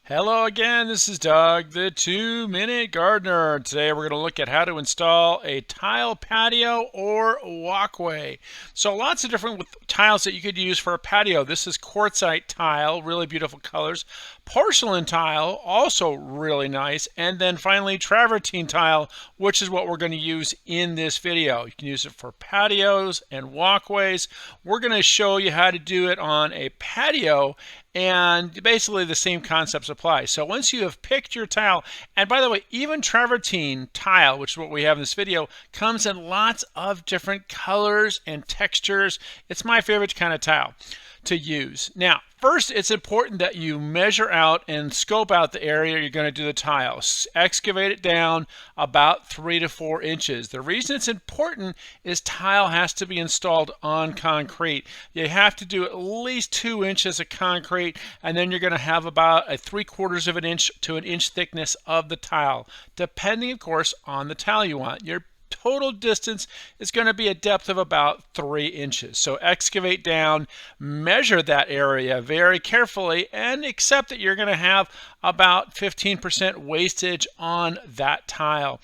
Hello again, this is Doug, the 2-Minute Gardener. Today we're going to look at how to install a tile patio or walkway. So lots of different tiles that you could use for a patio. This is quartzite tile, really beautiful colors. Porcelain tile, also really nice. And then finally travertine tile, which is what we're going to use in this video. You can use it for patios and walkways. We're going to show you how to do it on a patio, and basically the same concepts apply. So once you have picked your tile, and by the way, even travertine tile, which is what we have in this video, comes in lots of different colors and textures. It's my favorite kind of tile to use. Now, first, it's important that you measure out and scope out the area you're going to do the tile. Excavate it down about 3 to 4 inches. The reason it's important is tile has to be installed on concrete. You have to do at least 2 inches of concrete, and then you're going to have about a 3/4 of an inch to an inch thickness of the tile, depending, of course, on the tile you want. Your total distance is going to be a depth of about 3 inches. So excavate down, measure that area very carefully, and accept that you're going to have about 15% wastage on that tile.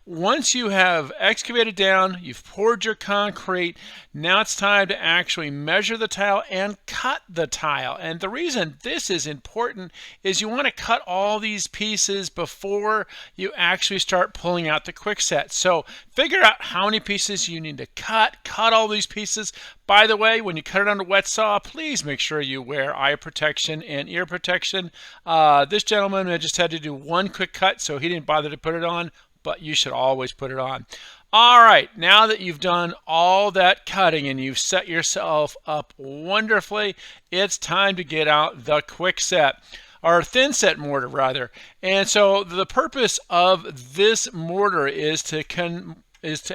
Once you have excavated down, you've poured your concrete, now it's time to actually measure the tile and cut the tile. And the reason this is important is you want to cut all these pieces before you actually start pulling out the quick set. So figure out how many pieces you need to cut all these pieces. By the way, when you cut it on a wet saw, please make sure you wear eye protection and ear protection. This gentleman just had to do one quick cut, so he didn't bother to put it on, but you should always put it on. All right, now that you've done all that cutting and you've set yourself up wonderfully, it's time to get out the quick set, or thin set mortar rather. And so the purpose of this mortar is to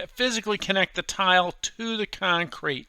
physically connect the tile to the concrete.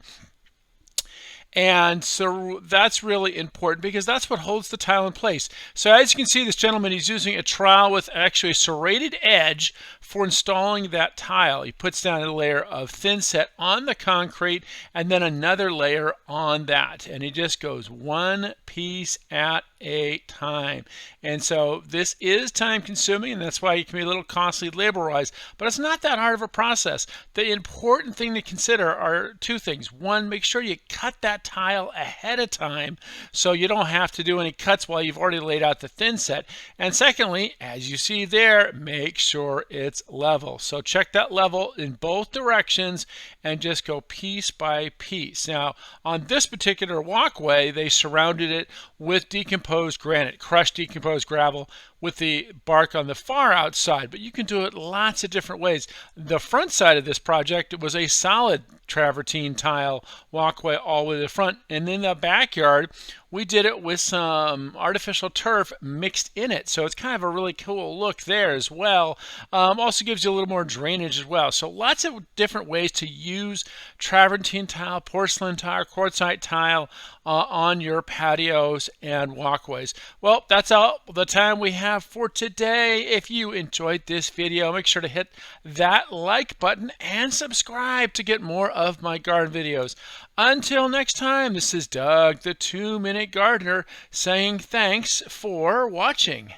And so that's really important because that's what holds the tile in place. So as you can see, this gentleman, he's using a trowel with actually a serrated edge for installing that tile. He puts down a layer of thin set on the concrete and then another layer on that. And he just goes one piece at a time. And so this is time consuming, and that's why it can be a little costly labor-wise, but it's not that hard of a process. The important thing to consider are two things. One, make sure you cut that tile ahead of time so you don't have to do any cuts while you've already laid out the thin set. And secondly, as you see there, make sure it's level. So check that level in both directions and just go piece by piece. Now, on this particular walkway, they surrounded it with decomposed granite, crushed decomposed gravel, with the bark on the far outside, but you can do it lots of different ways. The front side of this project was a solid travertine tile walkway all the way to the front, and in the backyard we did it with some artificial turf mixed in it, so it's kind of a really cool look there as well. Also gives you a little more drainage as well. So lots of different ways to use travertine tile, porcelain tile, quartzite tile on your patios and walkways. Well, that's all the time we have for today. If you enjoyed this video, make sure to hit that like button and subscribe to get more of my garden videos. Until next time, this is Doug, the 2-Minute Gardener, saying thanks for watching.